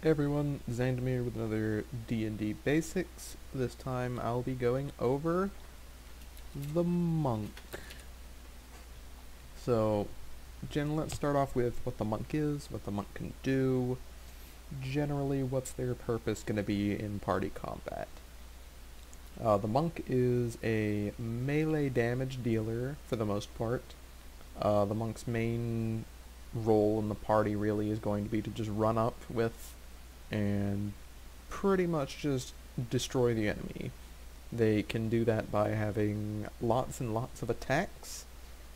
Hey everyone, Xandamir with another D&D Basics. This time I'll be going over the monk. So, Jen, let's start off with what the monk is, what the monk can do, generally what's their purpose going to be in party combat. The monk is a melee damage dealer for the most part. The monk's main role in the party really is going to be to just run up with and pretty much just destroy the enemy. They can do that by having lots and lots of attacks.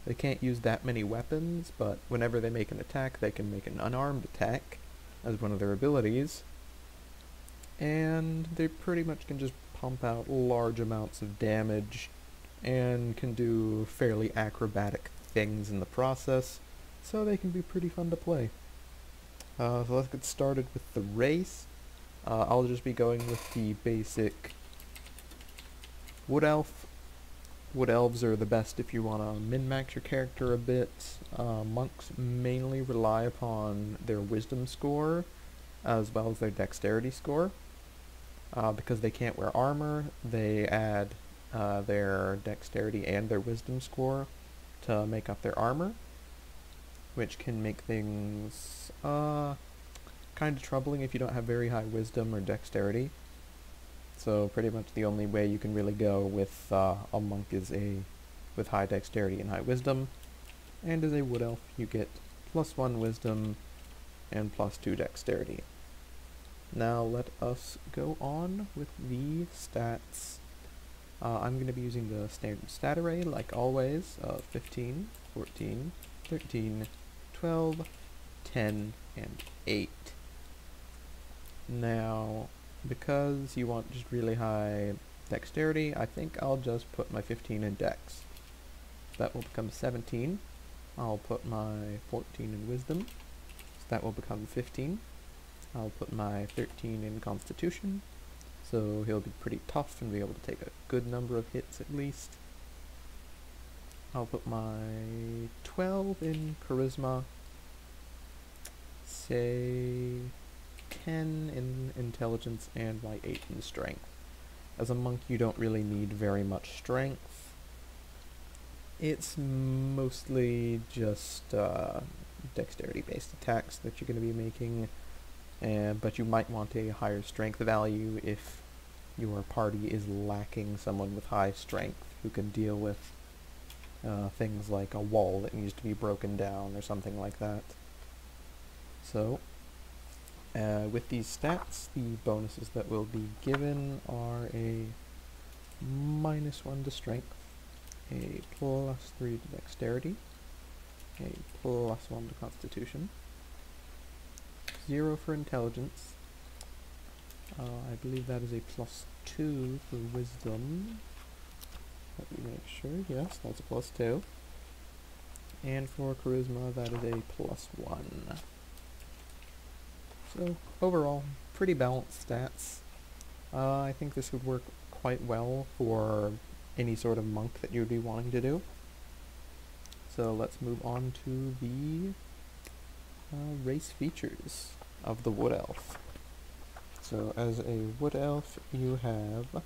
They can't use that many weapons, but whenever they make an attack, they can make an unarmed attack as one of their abilities. And they pretty much can just pump out large amounts of damage and can do fairly acrobatic things in the process, so they can be pretty fun to play. So let's get started with the race. I'll just be going with the basic Wood Elf. Wood Elves are the best if you want to min-max your character a bit. Monks mainly rely upon their Wisdom score as well as their Dexterity score. Because they can't wear armor, they add their Dexterity and their Wisdom score to make up their armor, which can make things kind of troubling if you don't have very high wisdom or dexterity. So pretty much the only way you can really go with a monk is with high dexterity and high wisdom, and as a wood elf you get +1 wisdom and +2 dexterity. Now let us go on with the stats. I'm going to be using the standard stat array like always of 15, 14, 13, 12, 10, and 8. Now, because you want just really high dexterity, I think I'll just put my 15 in dex. That will become 17. I'll put my 14 in wisdom, so that will become 15. I'll put my 13 in constitution, so he'll be pretty tough and be able to take a good number of hits at least. I'll put my 12 in charisma, say 10 in intelligence, and my 8 in strength. As a monk you don't really need very much strength. It's mostly just dexterity based attacks that you're going to be making, but you might want a higher strength value if your party is lacking someone with high strength who can deal with things like a wall that needs to be broken down or something like that. So, with these stats, the bonuses that will be given are a -1 to strength, a +3 to dexterity, a +1 to constitution, 0 for intelligence, I believe that is a +2 for wisdom. Let me make sure, yes, that's a +2. And for charisma, that is a +1. So, overall, pretty balanced stats. I think this would work quite well for any sort of monk that you'd be wanting to do. So let's move on to the race features of the Wood Elf. So as a Wood Elf, you have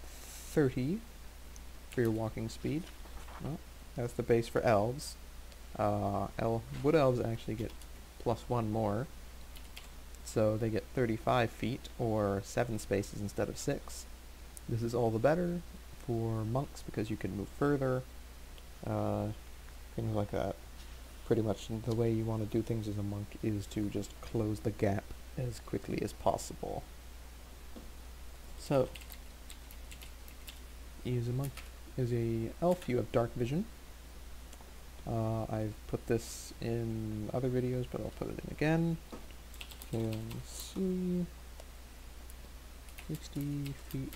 30 for your walking speed. Well, that's the base for elves. Wood Elves actually get +1 more, so they get 35 feet, or 7 spaces instead of 6. This is all the better for monks because you can move further, things like that. Pretty much the way you want to do things as a monk is to just close the gap as quickly as possible. So, as a monk, as a elf, you have dark vision. I've put this in other videos, but I'll put it in again. Can see 60 feet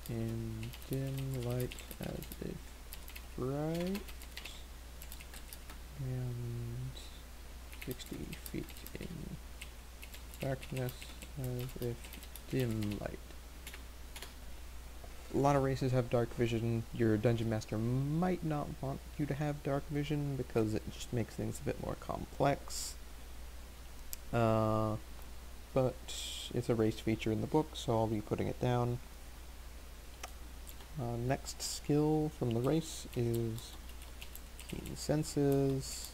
in dim light as if bright, and 60 feet in darkness as if dim light. A lot of races have dark vision. Your dungeon master might not want you to have dark vision because it just makes things a bit more complex. but it's a race feature in the book, so I'll be putting it down. Next skill from the race is keen senses,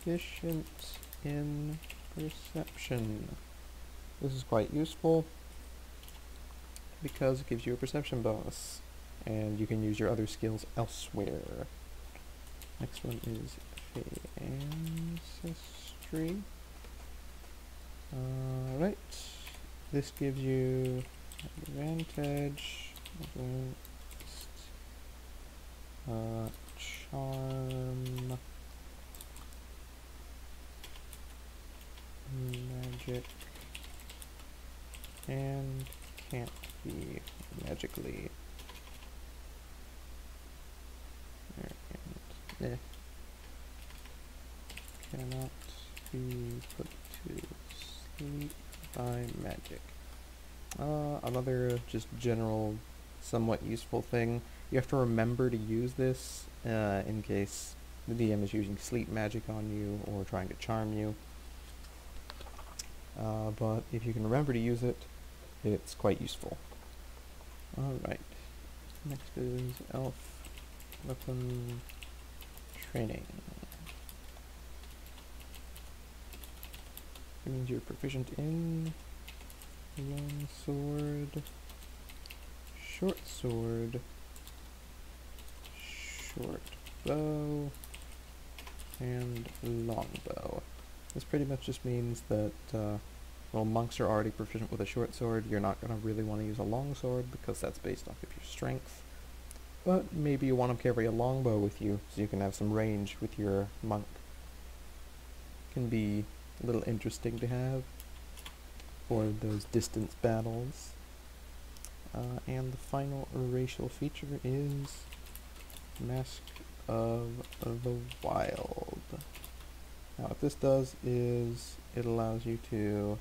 proficient in perception. This is quite useful because it gives you a perception bonus, and you can use your other skills elsewhere. Next one is ancestry. Alright, this gives you advantage against charm, magic, and can't be magically. And cannot be put to sleep by magic. Another just general, somewhat useful thing. You have to remember to use this in case the DM is using sleep magic on you or trying to charm you. But if you can remember to use it, it's quite useful. Alright, next is elf weapon training. It means you're proficient in long sword, short sword, short bow, and long bow. This pretty much just means that, well, monks are already proficient with a short sword. You're not going to really want to use a long sword because that's based off of your strength. But maybe you want to carry a longbow with you so you can have some range with your monk. Can be a little interesting to have for those distance battles. And the final racial feature is Mask of the Wild. Now what this does is it allows you to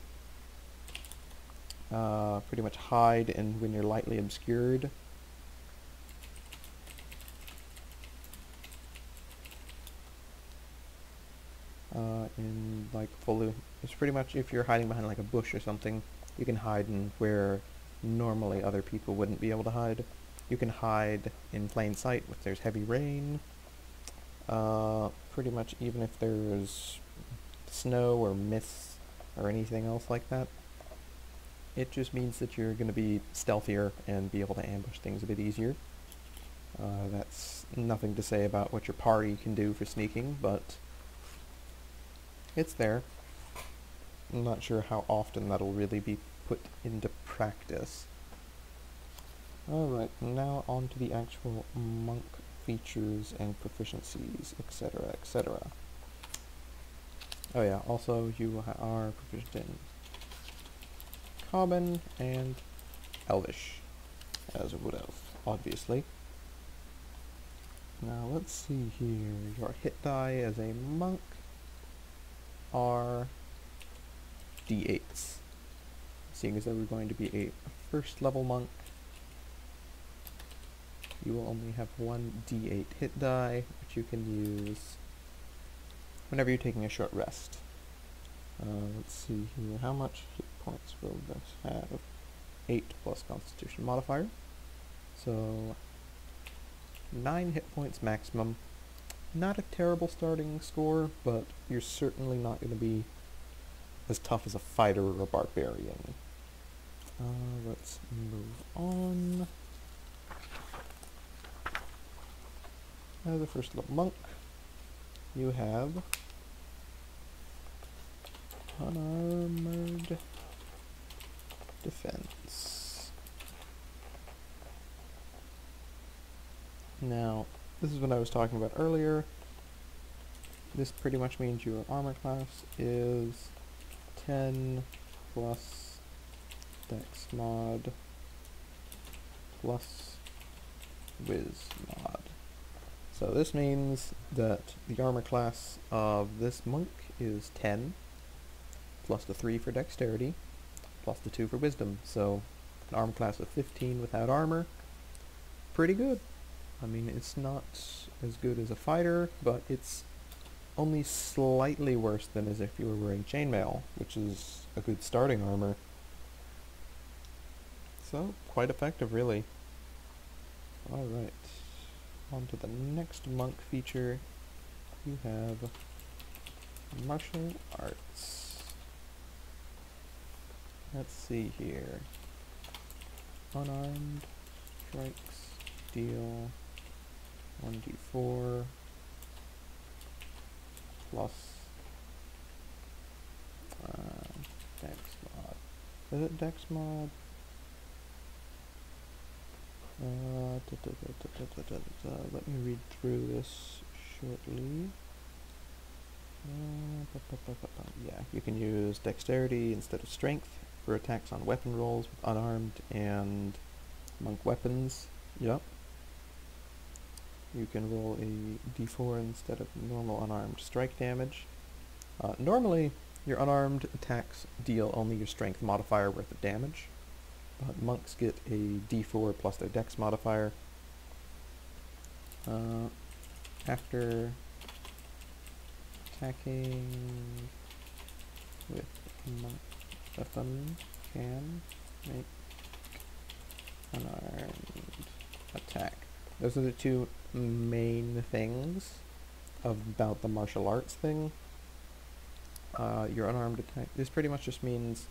pretty much hide and when you're lightly obscured. In like fully, it's pretty much if you're hiding behind like a bush or something, you can hide in where normally other people wouldn't be able to hide. You can hide in plain sight if there's heavy rain. Pretty much even if there's snow or mist or anything else like that. It just means that you're going to be stealthier and be able to ambush things a bit easier. That's nothing to say about what your party can do for sneaking, but it's there. I'm not sure how often that'll really be put into practice. Alright, now on to the actual monk features and proficiencies, etc., etc. Oh yeah, also you are proficient in Common and Elvish, as a wood elf, obviously. Now let's see here, your hit die as a monk are d8s. Seeing as though we're going to be a first level monk, you will only have one d8 hit die, which you can use whenever you're taking a short rest. Let's see here, how much hit points will this have? 8 plus Constitution modifier. So 9 hit points maximum. Not a terrible starting score, but you're certainly not going to be as tough as a fighter or a barbarian. Let's move on. As a first level monk, you have Unarmed Defense. Now, this is what I was talking about earlier. This pretty much means your armor class is 10 plus Dex mod plus Wiz mod. So this means that the armor class of this monk is 10, plus the 3 for dexterity, plus the 2 for wisdom. So an armor class of 15 without armor, pretty good. I mean, it's not as good as a fighter, but it's only slightly worse than as if you were wearing chainmail, which is a good starting armor. So, quite effective, really. Alright, on to the next monk feature. You have martial arts. Let's see here. Unarmed strikes deal 1d4 plus dex mod. Is it dex mod? Let me read through this shortly. Yeah, you can use dexterity instead of strength for attacks on weapon rolls with unarmed and monk weapons. Yep. You can roll a d4 instead of normal unarmed strike damage. Normally, your unarmed attacks deal only your strength modifier worth of damage, but monks get a d4 plus their dex modifier. After attacking with monk weapon can make unarmed attack. Those are the two main things about the martial arts thing. Your unarmed attack, this pretty much just means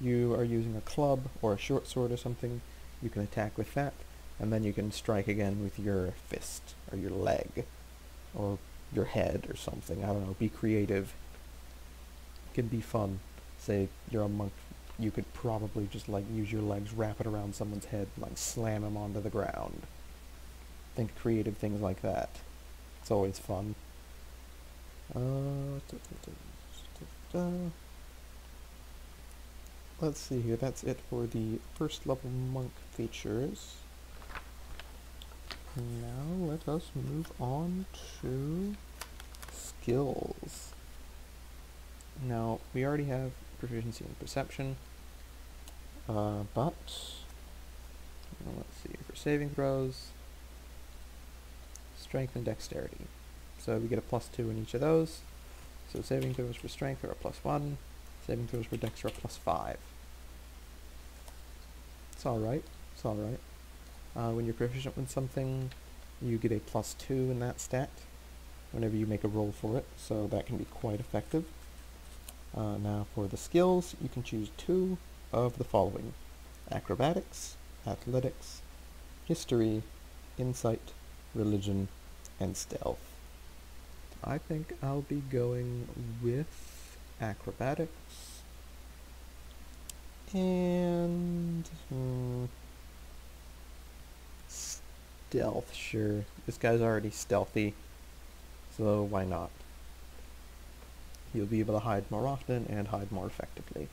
you are using a club or a short sword or something, you can attack with that, and then you can strike again with your fist, or your leg, or your head or something. I don't know, be creative. It can be fun. Say you're a monk, you could probably just like use your legs, wrap it around someone's head, and like slam him onto the ground. Think creative things like that. It's always fun. Let's see here, that's it for the first level monk features. Now let us move on to skills. Now, we already have proficiency in perception, but let's see, for saving throws, strength and dexterity. So we get a +2 in each of those. So saving throws for strength are a +1, saving throws for dex are a +5. It's alright, it's alright. When you're proficient with something, you get a +2 in that stat whenever you make a roll for it, so that can be quite effective. Now for the skills, you can choose 2 of the following: acrobatics, athletics, history, insight, religion, and stealth. I think I'll be going with acrobatics and stealth, sure. This guy's already stealthy, so why not? He'll be able to hide more often and hide more effectively.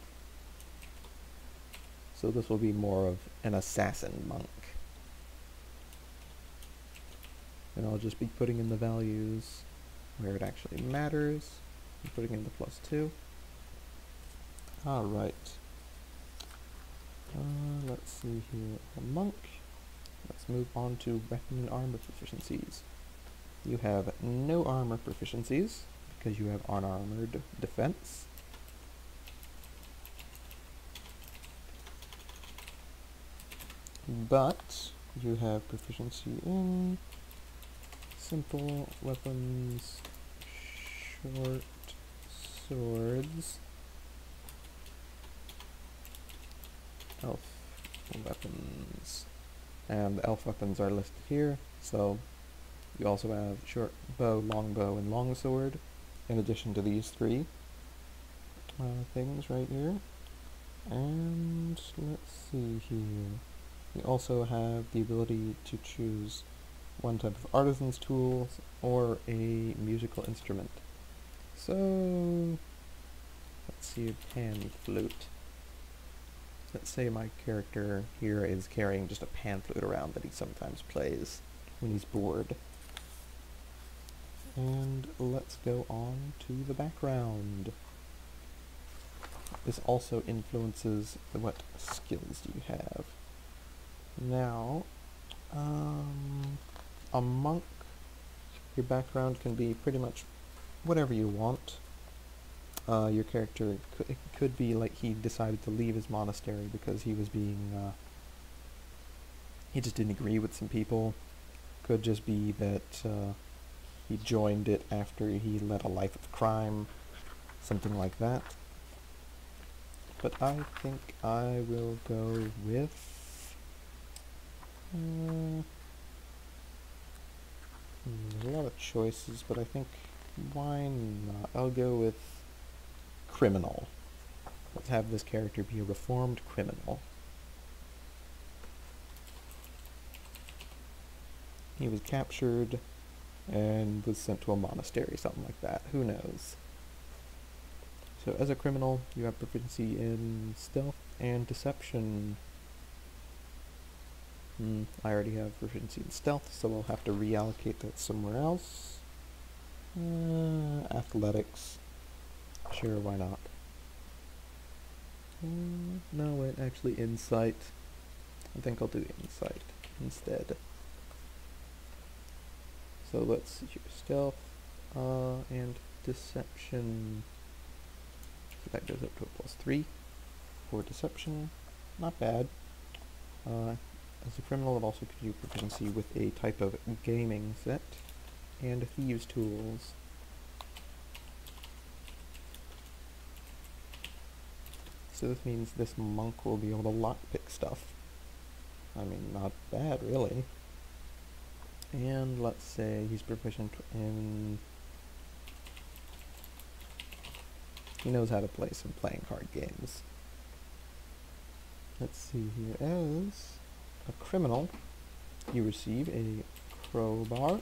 So this will be more of an assassin monk. And I'll just be putting in the values where it actually matters. I'm putting in the +2. Alright. Let's see here. A monk. Let's move on to weapon and armor proficiencies. You have no armor proficiencies, because you have unarmored defense. But you have proficiency in simple weapons, short swords, elf weapons, and the elf weapons are listed here. So you also have short bow, long bow, and long sword, in addition to these 3 things right here. And let's see here. You also have the ability to choose one type of artisan's tools or a musical instrument. So let's see, a pan flute. Let's say my character here is carrying just a pan flute around that he sometimes plays when he's bored. And let's go on to the background. This also influences what skills you have. Now, a monk, your background can be pretty much whatever you want. Your character, it could be like he decided to leave his monastery because he was being, he just didn't agree with some people. Could just be that he joined it after he led a life of crime, something like that. But I think I will go with... there's a lot of choices, but I think why not? I'll go with criminal. Let's have this character be a reformed criminal. He was captured and was sent to a monastery, something like that. Who knows? So as a criminal, you have proficiency in stealth and deception. I already have proficiency in stealth, so I'll have to reallocate that somewhere else. Athletics. Sure, why not? No, wait, actually insight. I think I'll do insight instead. So let's see here. Stealth and deception. So that goes up to a +3 for deception. Not bad. As a criminal, it also gives you proficiency with a type of gaming set and thieves' tools. So this means this monk will be able to lockpick stuff. I mean, not bad, really. And let's say he's proficient in... he knows how to play some playing card games. Let's see here. As a criminal, you receive a crowbar,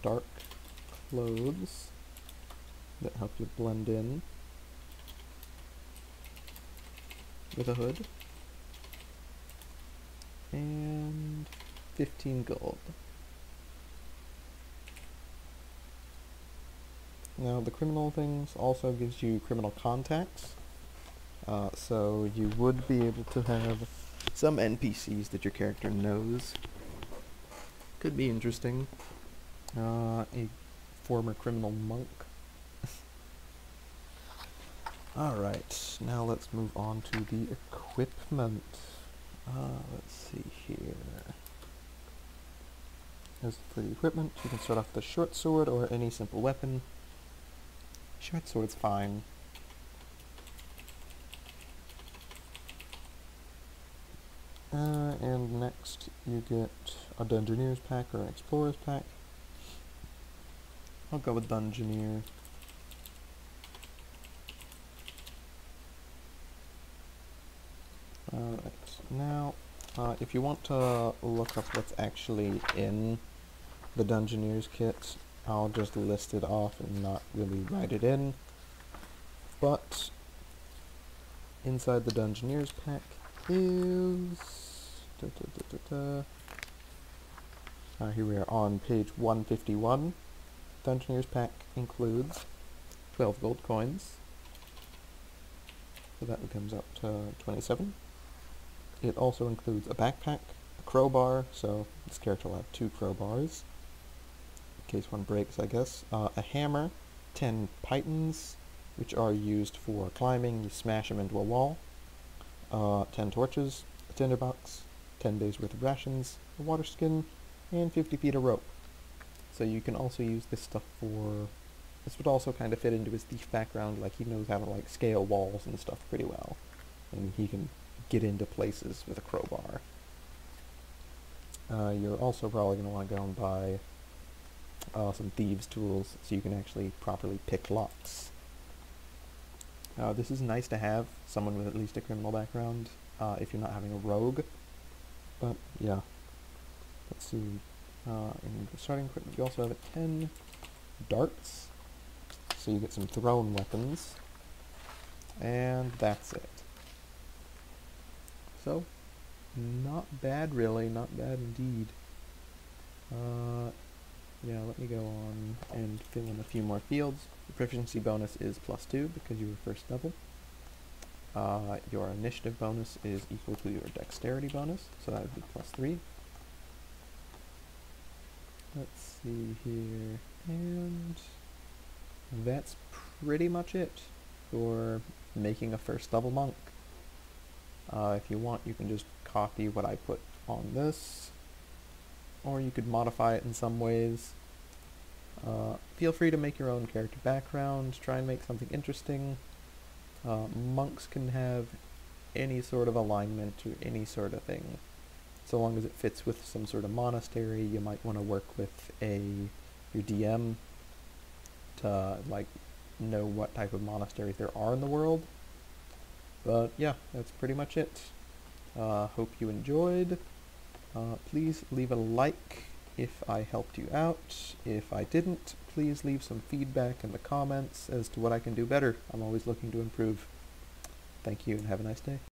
dark clothes that help you blend in with a hood, and 15 gold. Now the criminal things also gives you criminal contacts, so you would be able to have some NPCs that your character knows. Could be interesting. A former criminal monk. Alright, now let's move on to the equipment. Let's see here. As for the equipment, you can start off with a short sword or any simple weapon. Short sword's fine. And next you get a Dungeoneer's pack or an Explorer's pack. I'll go with Dungeoneer. Alright, now if you want to look up what's actually in the Dungeoneer's kit, I'll just list it off and not really write it in. But inside the Dungeoneer's pack is... here we are on page 151. Dungeoneer's pack includes 12 gold coins. So that comes up to 27. It also includes a backpack, a crowbar, so this character will have 2 crowbars, in case one breaks, I guess. A hammer, 10 pythons, which are used for climbing. You smash them into a wall. 10 torches, a tinderbox, 10 days worth of rations, a water skin, and 50 feet of rope. So you can also use this stuff for... this would also kind of fit into his thief background, like he knows how to like scale walls and stuff pretty well. And he can get into places with a crowbar. You're also probably going to want to go and buy some thieves' tools so you can actually properly pick locks. This is nice to have, someone with at least a criminal background, if you're not having a rogue. But, yeah. Let's see. In the starting equipment, you also have 10 darts, so you get some thrown weapons. And that's it. So, not bad really, not bad indeed. Yeah, let me go on and fill in a few more fields. The proficiency bonus is +2 because you were first level. Your initiative bonus is equal to your dexterity bonus, so that would be +3. Let's see here. And that's pretty much it for making a first level monk. If you want, you can just copy what I put on this, or you could modify it in some ways. Feel free to make your own character background, try and make something interesting. Monks can have any sort of alignment or any sort of thing. So long as it fits with some sort of monastery, you might want to work with your DM to like know what type of monasteries there are in the world. But yeah, that's pretty much it. Hope you enjoyed. Please leave a like if I helped you out. If I didn't, please leave some feedback in the comments as to what I can do better. I'm always looking to improve. Thank you and have a nice day.